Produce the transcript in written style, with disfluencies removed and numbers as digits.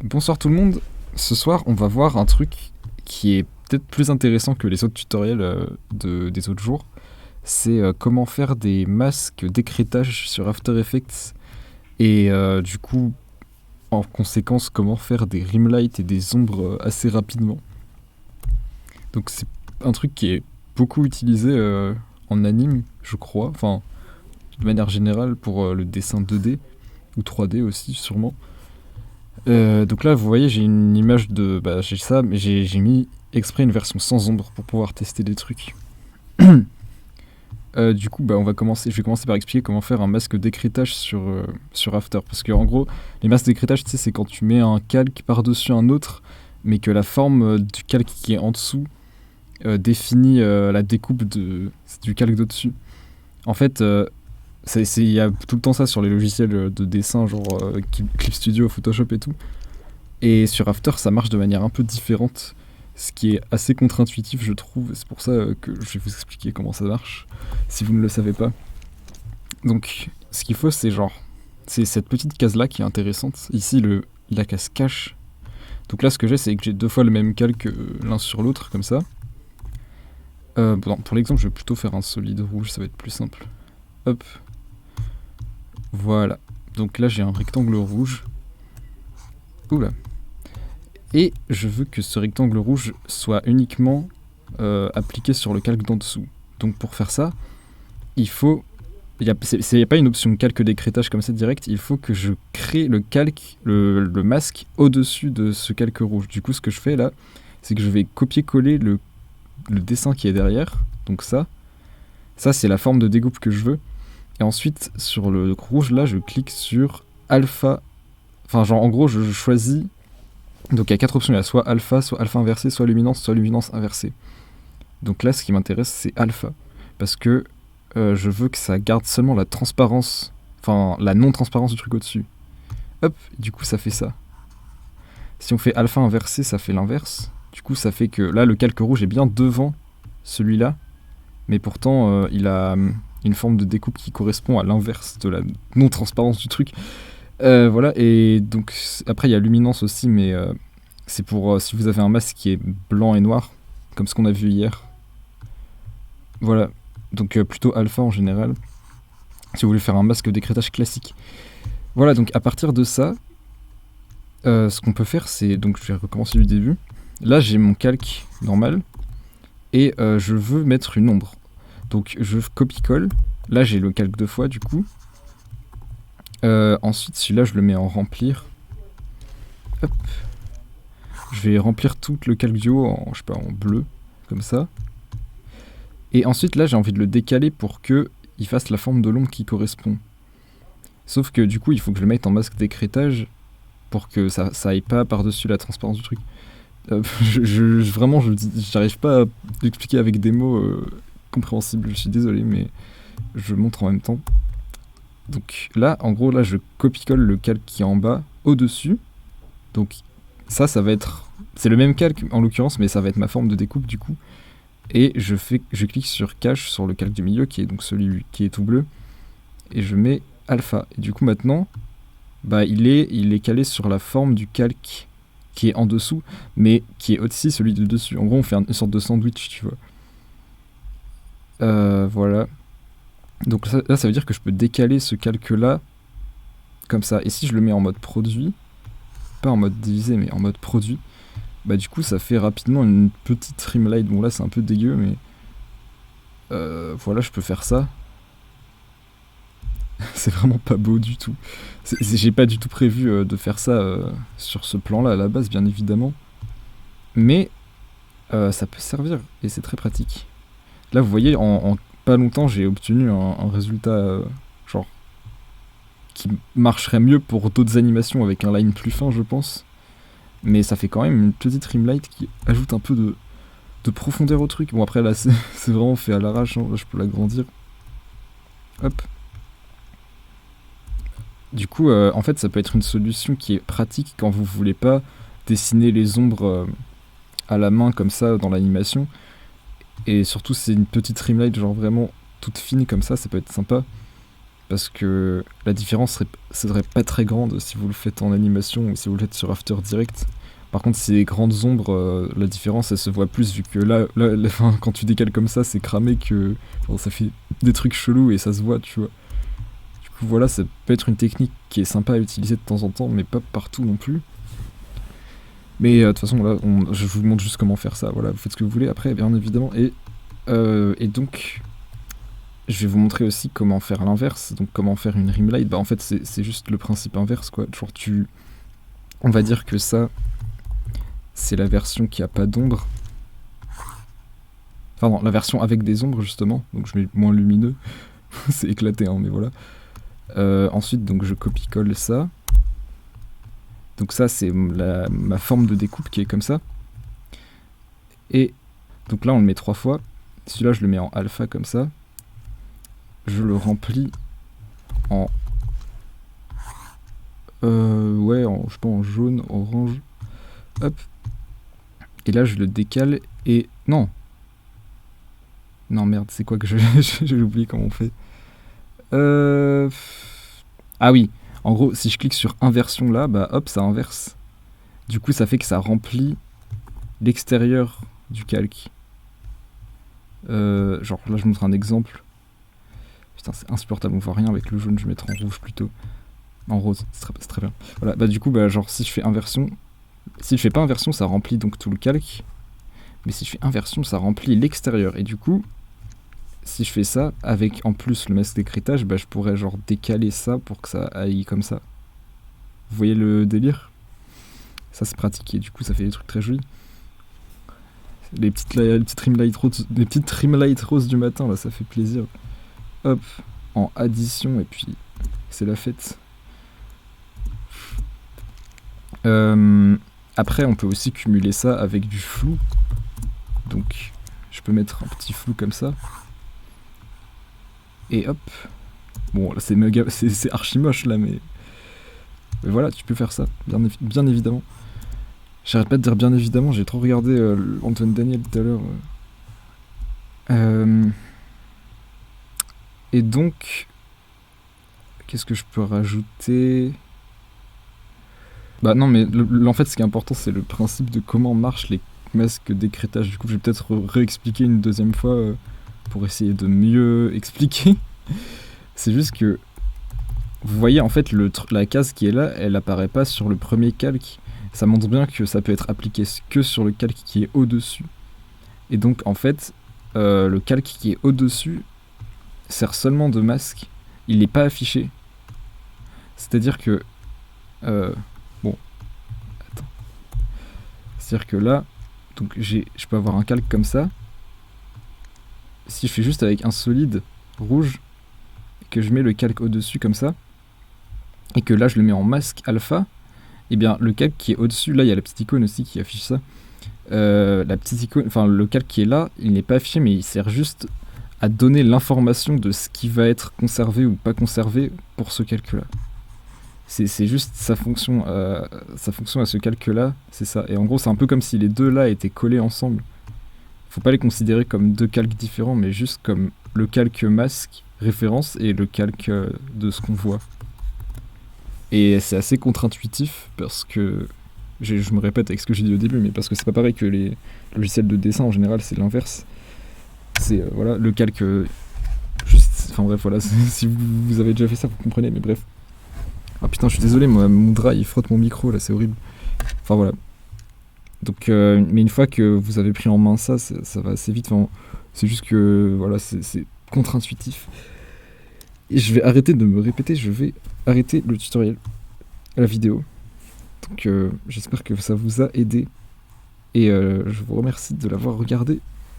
Bonsoir tout le monde. Ce soir, on va voir un truc qui est peut-être plus intéressant que les autres tutoriels des autres jours. C'est comment faire des masques d'écrêtage sur After Effects et du coup, en conséquence, comment faire des rimlights et des ombres assez rapidement. Donc c'est un truc qui est beaucoup utilisé en anime, je crois. Enfin, de manière générale pour le dessin 2D ou 3D aussi, sûrement. Donc là, vous voyez, j'ai une image de. Bah, j'ai ça, mais j'ai mis exprès une version sans ombre pour pouvoir tester des trucs. Du coup, bah, je vais commencer par expliquer comment faire un masque d'écrêtage sur After. Parce que, en gros, les masques d'écrêtage, tu sais, c'est quand tu mets un calque par-dessus un autre, mais que la forme du calque qui est en dessous définit la découpe du calque d'au-dessus. En fait, il y a tout le temps ça sur les logiciels de dessin, genre Clip Studio, Photoshop et tout. Et sur After, ça marche de manière un peu différente, ce qui est assez contre-intuitif, je trouve. C'est pour ça que je vais vous expliquer comment ça marche, si vous ne le savez pas. Donc, ce qu'il faut, c'est cette petite case-là qui est intéressante. Ici, la case cache. Donc là, ce que j'ai, c'est que j'ai deux fois le même calque l'un sur l'autre, comme ça. Bon, pour l'exemple, je vais plutôt faire un solide rouge, ça va être plus simple. Hop. Voilà. Donc là, j'ai un rectangle rouge. Oula. Et je veux que ce rectangle rouge soit uniquement appliqué sur le calque d'en dessous. Donc pour faire ça, il faut... Il n'y a pas une option calque d'écrêtage comme ça direct, il faut que je crée le calque, le masque au-dessus de ce calque rouge. Du coup, ce que je fais là, c'est que je vais copier-coller le dessin qui est derrière. Donc ça c'est la forme de découpe que je veux. Et ensuite, sur le rouge là, je clique sur alpha. Enfin, genre en gros, je choisis. Donc il y a quatre options, il y a soit alpha inversé, soit luminance inversée. Donc là, ce qui m'intéresse, c'est alpha. Parce que je veux que ça garde seulement la transparence, enfin la non-transparence du truc au-dessus. Hop, du coup ça fait ça. Si on fait alpha inversé, ça fait l'inverse. Du coup ça fait que là, le calque rouge est bien devant celui-là. Mais pourtant, il a une forme de découpe qui correspond à l'inverse de la non-transparence du truc. Voilà, et donc après il y a luminance aussi, mais c'est pour si vous avez un masque qui est blanc et noir, comme ce qu'on a vu hier. Voilà, donc plutôt alpha en général, si vous voulez faire un masque d'écrêtage classique. Voilà, donc à partir de ça, ce qu'on peut faire, c'est, donc je vais recommencer du début. Là j'ai mon calque normal, et je veux mettre une ombre. Donc je copie-colle, là j'ai le calque deux fois du coup. Ensuite, celui-là, je le mets en remplir. Hop. Je vais remplir tout le calque du haut en, je sais pas, en bleu, comme ça. Et ensuite, là, j'ai envie de le décaler pour qu'il fasse la forme de l'ombre qui correspond. Sauf que du coup, il faut que je le mette en masque d'écrêtage pour que ça aille pas par-dessus la transparence du truc. Vraiment, j'arrive pas à l'expliquer avec des mots compréhensibles. Je suis désolé, mais je montre en même temps. Donc là, en gros, là, je copie-colle le calque qui est en bas au-dessus. Donc ça va être... C'est le même calque en l'occurrence, mais ça va être ma forme de découpe du coup. Et je clique sur cache sur le calque du milieu, qui est donc celui qui est tout bleu. Et je mets alpha. Et du coup maintenant, bah, il est calé sur la forme du calque qui est en dessous, mais qui est aussi celui de dessus. En gros, on fait une sorte de sandwich, tu vois. Voilà. Donc là, ça veut dire que je peux décaler ce calque-là, comme ça. Et si je le mets en mode produit, pas en mode divisé, mais en mode produit, bah du coup, ça fait rapidement une petite rimlight. Bon, là, c'est un peu dégueu, mais... voilà, je peux faire ça. C'est vraiment pas beau du tout. J'ai pas du tout prévu de faire ça sur ce plan-là, à la base, bien évidemment. Mais ça peut servir, et c'est très pratique. Là, vous voyez, en pas longtemps, j'ai obtenu un résultat genre qui marcherait mieux pour d'autres animations avec un line plus fin, je pense. Mais ça fait quand même une petite rimlight qui ajoute un peu de profondeur au truc. Bon, après, là, c'est vraiment fait à l'arrache, hein. Là, je peux l'agrandir. Hop. Du coup, en fait, ça peut être une solution qui est pratique quand vous voulez pas dessiner les ombres à la main comme ça dans l'animation. Et surtout, c'est une petite rimlight, genre vraiment toute fine comme ça peut être sympa. parce que la différence serait pas très grande si vous le faites en animation ou si vous le faites sur After direct. Par contre, ces grandes ombres, la différence elle se voit plus vu que là quand tu décales comme ça, c'est cramé que ça fait des trucs chelous et ça se voit, tu vois. Du coup, voilà, ça peut être une technique qui est sympa à utiliser de temps en temps, mais pas partout non plus. Mais de toute façon, là, je vous montre juste comment faire ça. Voilà, vous faites ce que vous voulez après, bien évidemment. Et donc, je vais vous montrer aussi comment faire l'inverse. Donc, comment faire une rimlight. Bah, en fait, c'est juste le principe inverse, quoi. Genre, on va dire que ça, c'est la version qui a pas d'ombre. Enfin, non, la version avec des ombres, justement. Donc, je mets moins lumineux. C'est éclaté, hein, mais voilà. Ensuite, donc, je copie-colle ça. Donc ça, c'est ma forme de découpe qui est comme ça. Et donc là, on le met 3 fois. Celui-là, je le mets en alpha comme ça. Je le remplis en... je sais pas, en jaune, orange. Hop. Et là, je le décale et... Non, merde, c'est quoi que j'ai oublié comment on fait. Ah oui. En gros, si je clique sur inversion là, bah hop, ça inverse. Du coup, ça fait que ça remplit l'extérieur du calque. Genre là, je vous montre un exemple. Putain, c'est insupportable, on voit rien avec le jaune, je vais mettre en rouge plutôt. En rose, c'est très bien. Voilà, bah du coup, bah genre si je fais inversion, si je fais pas inversion, ça remplit donc tout le calque. Mais si je fais inversion, ça remplit l'extérieur. Et du coup, si je fais ça, avec en plus le masque d'écrétage, bah je pourrais genre décaler ça pour que ça aille comme ça. Vous voyez le délire? Ça c'est pratique et du coup ça fait des trucs très jolis. Les petites rimlight roses du matin là, ça fait plaisir. Hop, en addition et puis c'est la fête. Après on peut aussi cumuler ça avec du flou. Donc je peux mettre un petit flou comme ça. Et hop. Bon là c'est archi moche là mais voilà, tu peux faire ça, bien évidemment. J'arrête pas de dire bien évidemment, j'ai trop regardé Antoine Daniel tout à l'heure. Et donc, qu'est-ce que je peux rajouter? Bah non, mais en fait, ce qui est important, c'est le principe de comment marchent les masques d'écrétage. Du coup, je vais peut-être réexpliquer une deuxième fois pour essayer de mieux expliquer. C'est juste que vous voyez, en fait, la case qui est là, elle apparaît pas sur le premier calque. Ça montre bien que ça peut être appliqué que sur le calque qui est au-dessus. Et donc, en fait, le calque qui est au-dessus sert seulement de masque. Il n'est pas affiché. C'est-à-dire que... C'est-à-dire que là, donc je peux avoir un calque comme ça. Si je fais juste avec un solide rouge, et que je mets le calque au-dessus comme ça, et que là je le mets en masque alpha, et bien le calque qui est au-dessus, là il y a la petite icône aussi qui affiche ça. La petite icône, enfin le calque qui est là, il n'est pas affiché, mais il sert juste à donner l'information de ce qui va être conservé ou pas conservé pour ce calque-là. C'est juste sa fonction à ce calque-là, c'est ça. Et en gros, c'est un peu comme si les deux là étaient collés ensemble. Faut pas les considérer comme deux calques différents, mais juste comme le calque masque référence et le calque de ce qu'on voit. Et c'est assez contre-intuitif parce que je me répète avec ce que j'ai dit au début, mais parce que c'est pas pareil que les logiciels de dessin en général, c'est l'inverse. C'est voilà, le calque juste, enfin bref, voilà, si vous avez déjà fait ça, vous comprenez, mais bref. Ah putain, je suis désolé, moi, mon drap il frotte mon micro là, c'est horrible. Enfin voilà. Donc, mais une fois que vous avez pris en main ça va assez vite. Enfin, c'est juste que voilà, c'est contre-intuitif. Et je vais arrêter de me répéter, je vais arrêter le tutoriel, la vidéo. Donc j'espère que ça vous a aidé. Et je vous remercie de l'avoir regardé.